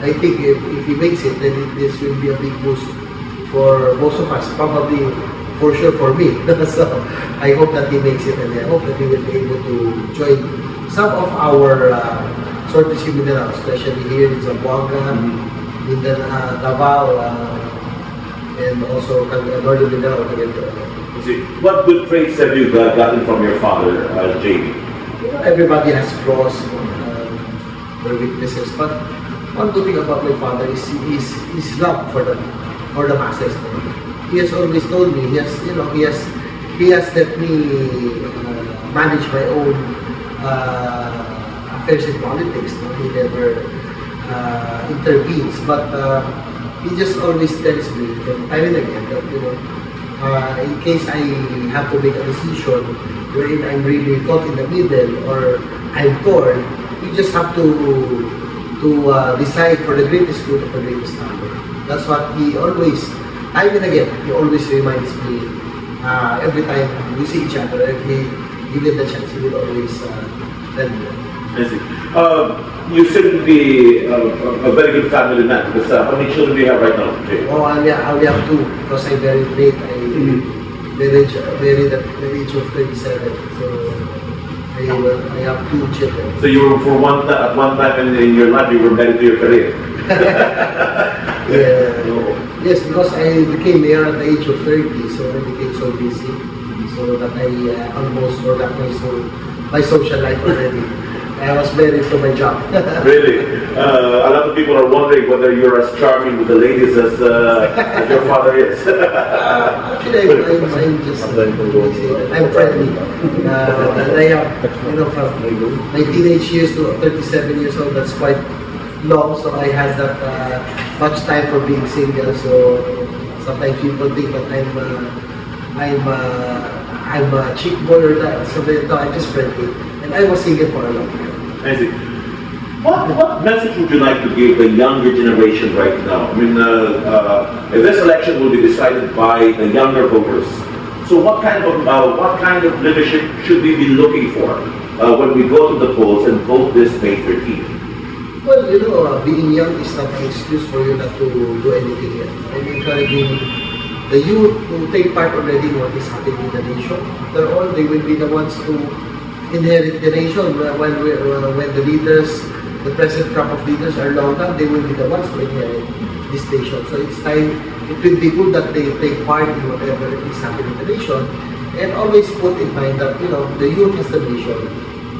I think if he makes it, then this will be a big boost for most of us. Probably for sure for me. So I hope that he makes it, and I hope that he will be able to join some of our sorties in Mindanao, especially here in Zamboanga, Mindanao, Davao, and also Northern Mindanao. What good traits have you gotten from your father, JB? Everybody has flaws, their weaknesses, but one good thing about my father is his love for the masses. He has always told me, he has let me manage my own affairs in politics. No? He never intervenes, but he just always tells me from time and again that in case I have to make a decision wherein I'm really caught in the middle or I'm torn, you just have to decide for the greatest good of the greatest number. That's what he always, time and again, he always reminds me every time we see each other, every given the chance, he will always tell me. I see. You seem to be a very good family man because how many children do you have right now, Jay? Oh, I only have two because I married late. I married at the age of 37. So I have two children. So you were at one time in your life you were married to your career. Yeah. Yes, because I became mayor at the age of 30, so I became so busy, so that I almost forgot my social life already. I was married to my job. Really? A lot of people are wondering whether you're as charming with the ladies as your father is. Actually, I'm just I'm friendly. And I have, from my teenage years to 37 years old, that's quite long. So I had that much time for being single. So sometimes people think that I'm a chick boy or that. So no, I'm just friendly. And I was single for a long time. I see. What message would you like to give the younger generation right now? I mean, if this election will be decided by the younger voters, so what kind of leadership should we be looking for when we go to the polls and vote this May 13th? Well, being young is not an excuse for you not to do anything yet. I'm encouraging the youth to take part already in what is happening in the nation. After all, they will be the ones to inherit the nation. When the leaders, the present crop of leaders are long gone, they will be the ones to inherit this nation. So it's time, it will be good that they take part in whatever is happening in the nation, and always put in mind that the youth has the mission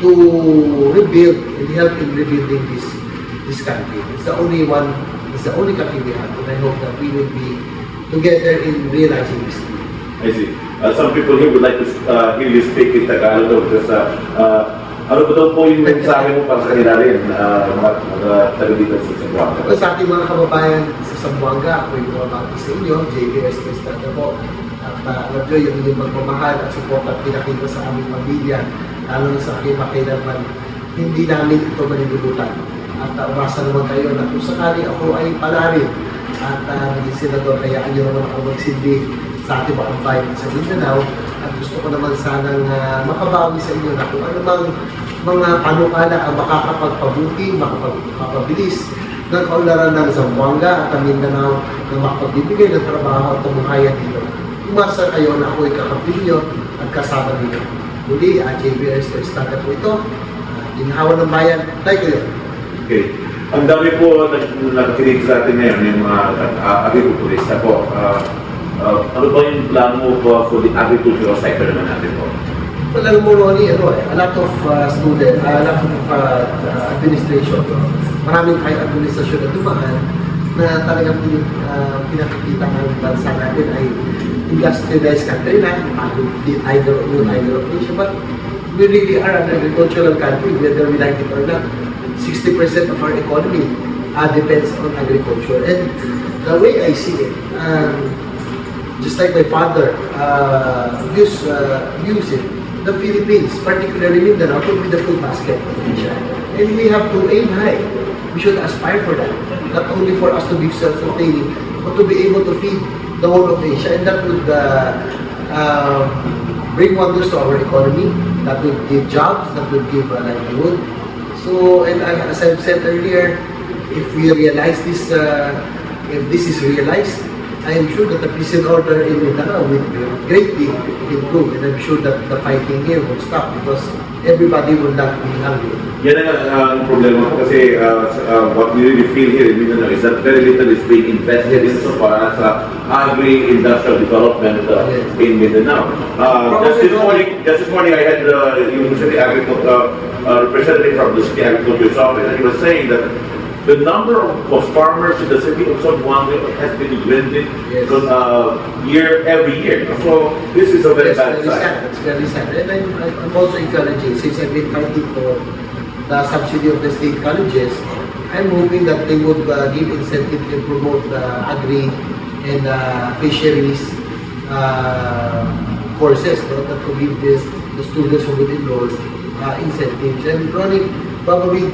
to rebuild and help in rebuilding this country. It's the only one, it's the only country we have, and I hope that we will be together in realizing this. I see. Some people here would like to hear you speak in Tagalog because ano ba daw po yung mensahe mo para sa kanila rin, mga taga dito sa Zamboanga? Sa ating mga kababayan sa Zamboanga, ako yung bumabati sa inyo, Ejercito Estrada po. At alam nyo, yung inyong magmamahal at support at pinakita sa aming pamilya, lalo na sa aking makilaman, hindi namin ito malilimutan. At umasa naman kayo na kung sakali ako ay palarin at naging senador, kaya nyo naman ako magsilbi sa ating mga bayan sa Mindanao, at gusto ko naman sanang makabawi sa inyo na kung ano bang mga panukala ang makakapagpabuti, makapagpabilis ng kaunlaran ng Zamboanga at ang Mindanao na makapagbibigay ng trabaho at kabuhayan dito. Umasa kayo na ako'y kakampi nyo at kasama ninyo. Muli, Ejercito Estrada po ito, ginhawa ng bayan, tayo kayo. Okay. Ang dami po nakikinig sa atin ngayon, yung mga agriculturista po. Ano ba yung plano mo for the agricultural sector naman natin po? Well, alam mo, Ronnie, a lot of students, a lot of administration maraming high administrasyon na dumaan na talagang pinakikita ng bansa natin ay industrialized country na, either of Asia, but we really are an agricultural country, whether we like it or not. 60% of our economy depends on agriculture. And the way I see it, just like my father views it, the Philippines, particularly Mindanao, could be the food basket of Asia. And we have to aim high. We should aspire for that. Not only for us to be self-sustaining, but to be able to feed the whole of Asia. And that would bring wonders to our economy. That would give jobs, that would give a livelihood. So, and as I've said earlier, if we realize this, if this is realized, I am sure that the peace and order in Mindanao will greatly improve, and I'm sure that the fighting here will stop because everybody will not be hungry. Yan ang problema kasi what we really feel here in Mindanao is that very little is being invested in so far as agri-industrial development in Mindanao. Just this morning I had yung city agriculture representative from the city agriculture's office, and he was saying that the number of farmers in the city of Zamboanga has been dwindling every year. So this is a very bad sign. It's very sad. And I'm also encouraging, since I've been fighting for the subsidy of the state colleges, I'm hoping that they would give incentive to promote the agri and fisheries courses, that to give the students who will enroll incentives. And probably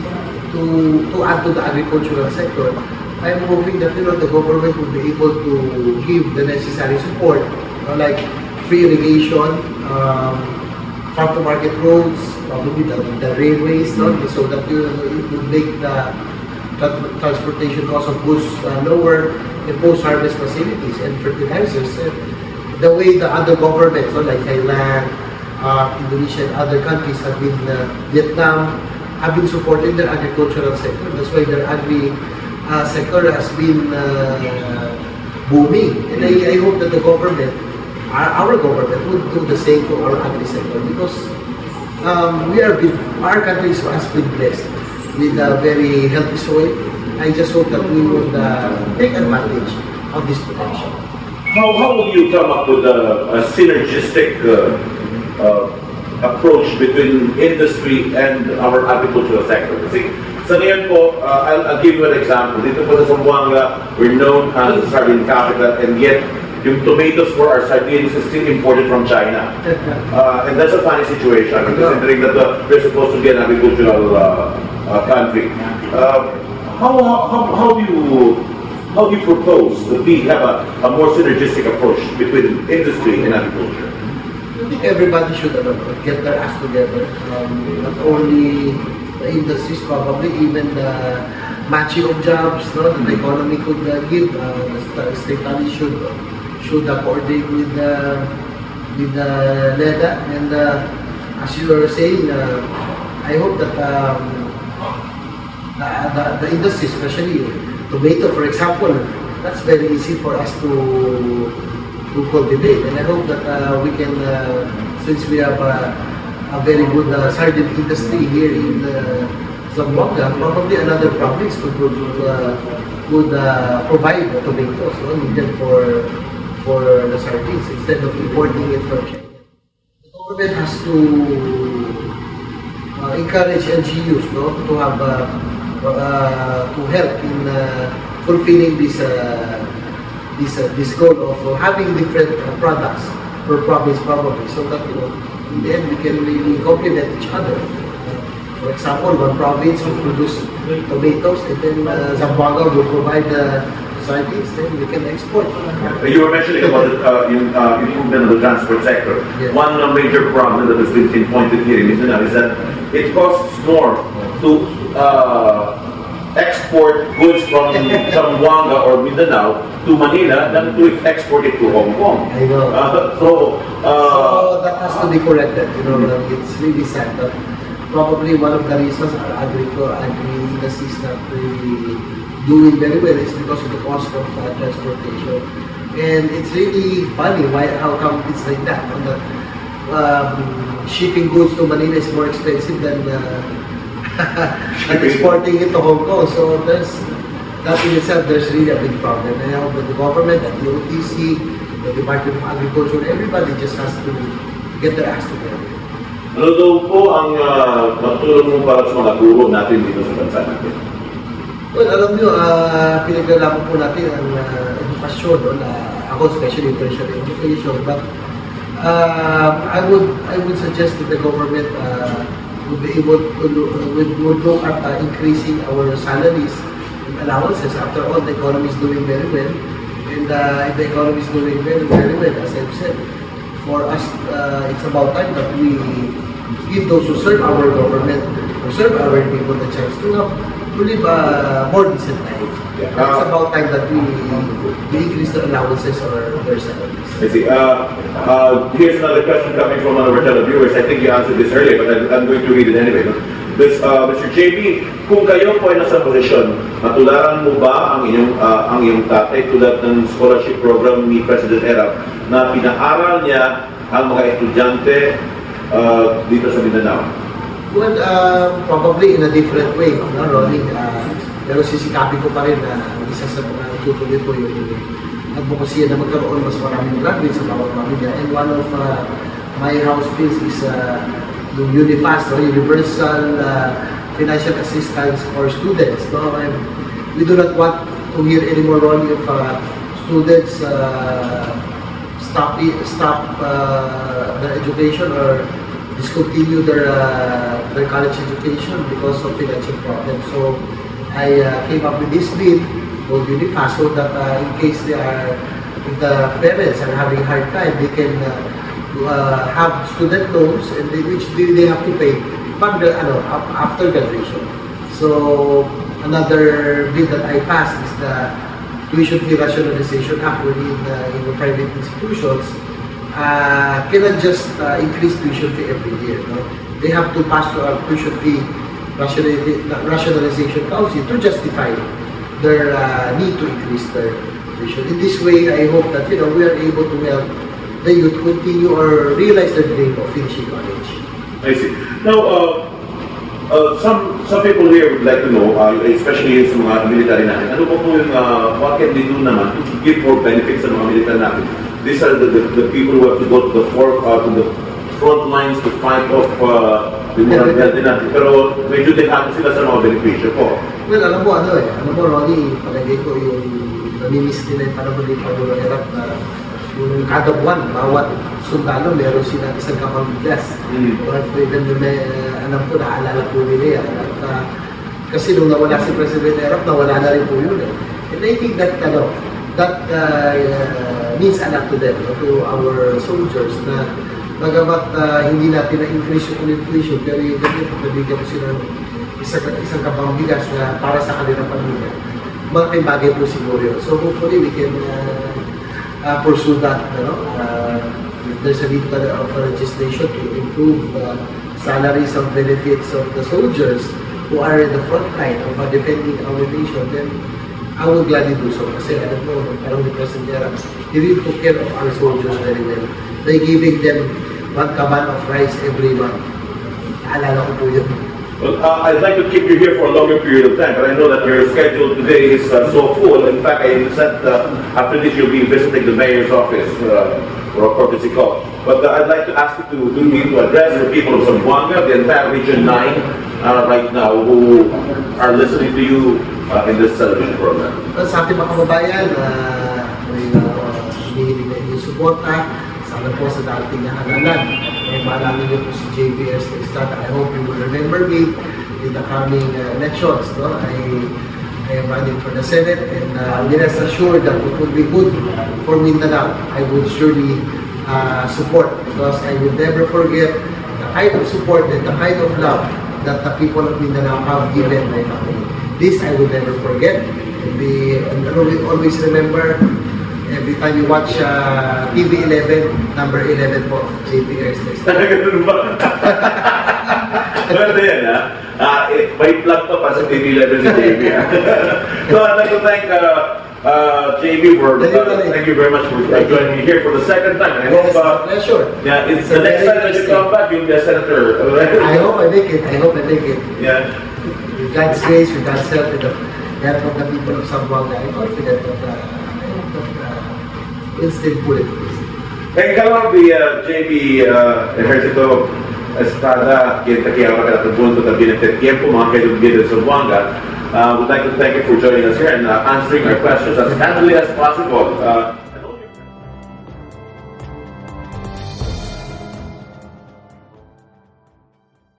to add to the agricultural sector, I'm hoping that the government will be able to give the necessary support, like free irrigation, farm-to-market roads, probably the railways, so that it would make the transportation cost of goods lower, and post-harvest facilities and fertilizers. And the way the other governments, like Thailand, Indonesia, and other countries have been, Vietnam, have been supporting their agricultural sector. That's why their agri sector has been booming. And I hope that the government, our government, would do the same to our agri sector, because our country has been blessed with a very healthy soil. I just hope that we would take advantage of this potential. How would you come up with a synergistic approach between industry and our agricultural sector? Kasi sa ngayon po, I'll give you an example. Dito po sa Zamboanga, we're known as the sardine capital, and yet yung tomatoes for our sardines is still imported from China. And that's a funny situation, considering that we're supposed to be an agricultural country. How do you propose that we have a more synergistic approach between industry and agriculture? I think everybody should get their act together. Not only the industries, probably even the matching of jobs that the economy could give. The state college should coordinate with the NEDA. And as you were saying, I hope that the industry, especially tomato, for example, that's very easy for us to cultivate, and I hope that we can, since we have a very good sardine industry here in Zamboanga, probably another province could provide the tomatoes needed for the sardines instead of importing it from China. The government has to encourage NGOs to have to help in fulfilling this goal of having different products per province, probably, so that in the end we can really complement each other. For example, one province will produce tomatoes, and then Zamboanga will provide sardines, then we can export. You were mentioning about the improvement of the transport sector. Yes. One major problem that has been pinpointed here in Mindanao is that it costs more to export goods from Zamboanga or Mindanao to Manila than to export it to Hong Kong. I know. So that has to be corrected. It's really sad that probably one of the reasons our agri-industry is not really doing very well is because of the cost of transportation. And it's really funny how come it's like that. Shipping goods to Manila is more expensive than and exporting it to Hong Kong. So that in itself, there's really a big problem. And now with the government, at the OTC, the Department of Agriculture, everybody just has to get their acts together. Ano daw po ang matulong mo para sa mga guro natin dito sa bansa natin? Well, alam nyo, pinaglalaban po natin ang edukasyon, no? Ako especially tertiary education, but I would suggest that the government would be able to would look at increasing our salaries and allowances. After all, the economy is doing very well, and if the economy is doing very well, as I've said, for us, it's about time that we give those who serve our government, who serve our people, the chance to live a more decent life. Yeah. It's about time that we increase the allowances or their salaries. I see. Here's another question coming from one of our televiewers. I think you answered this earlier, but I'm going to read it anyway. No? Mr. JB, kung kayo po ay nasa posisyon, matularan mo ba ang iyong tatay tulad ng scholarship program ni President Erap na pinaaral niya ang mga estudyante dito sa Mindanao? Well, probably in a different way, no, Ronnie? Pero sisikapin ko pa rin na isa sa mga tutuloy ko yung advocacy na magkaroon mas maraming graduates sa bawat pamilya. And one of my house bills is yung UNIFAS, no? Universal Financial Assistance for Students. No? And we do not want to hear anymore, Ronnie, of students stop their education or discontinue their college education because of financial problems. So I came up with this bill called UNIFAS so that in case if the parents are having a hard time, they can have student loans and which they have to pay after graduation. So another bill that I passed is the Tuition Fee Rationalization Act, wherein in the private institutions cannot just increase tuition fee every year. No? They have to pass to a tuition fee rationalization council to justify their need to increase their tuition. In this way, I hope that we are able to help the youth continue or realize their dream of finishing college. I see. Now, some people here would like to know, especially sa mga military natin, ano po yung what can they do naman to give more benefits sa mga military natin? These are the people who have to go to the front lines to fight off yung mga military natin. Pero medyo din hato sila sa mga benepisyo po. Well, alam mo Ronnie, palagay ko yung namimiss nila yung panahon ng pag-hirap na yung kada buwan, bawat sundalo, meron silang isang kapang bigas. Or even alam ko, naalala po nila yan. At, kasi nung nawala si President Erap, nawala na rin po yun. And I think that means a lot to them, to our soldiers, na bagamat hindi natin na-increase yung tuition, pero yung ganyan, nabigyan ko sila isang kapang bigas na para sa kanilang pamilya. Malaking bagay po siguro yun. So hopefully we can pursue that. There's a need of legislation to improve the salaries and benefits of the soldiers who are in the front line of defending our nation, then I will gladly do so. Kasi alam mo, parang ni President Erap, he really took care of our soldiers very well. By giving them 1 kaban of rice every month. Naalala ko po yun. Well, I'd like to keep you here for a longer period of time, but I know that your schedule today is so full. In fact, I understand after this you'll be visiting the mayor's office for a courtesy call. But I'd like to ask you to address the people of Zamboanga, the entire Region 9 right now, who are listening to you in this television program. Sa ating mga kababayan, hinihiling na inyong suporta. Sana po sa dating na halalan. Maalala niyo po si Ejercito Estrada. I hope you will remember me in the coming elections. No? I am running for the Senate, and be rest assured that it will be good for Mindanao. I would surely support, because I will never forget the kind of support and the kind of love that the people of Mindanao have given my family. This I will never forget. And I will always remember every time you watch TV 11, number 11 po, Ejercito Estrada. Ganun ba? Maganda yan, ha? May plug pa sa TV 11 si JB. So I'd like to thank JB, thank you very much for joining me here for the second time. And I hope, pleasure. Yeah, it's the next time that you come back, you'll be a senator. I hope I make it. Yeah. With God's grace, with God's help, with the help of the people of Zamboanga, I'm confident that we'll still pull it. Kaya kalawang JB Ejercito Estrada, kita kaya makatapon ito tabi ng tiempo, mga kailubigay sa Zamboanga. Would like to thank you for joining us here and answering our questions as candidly as possible.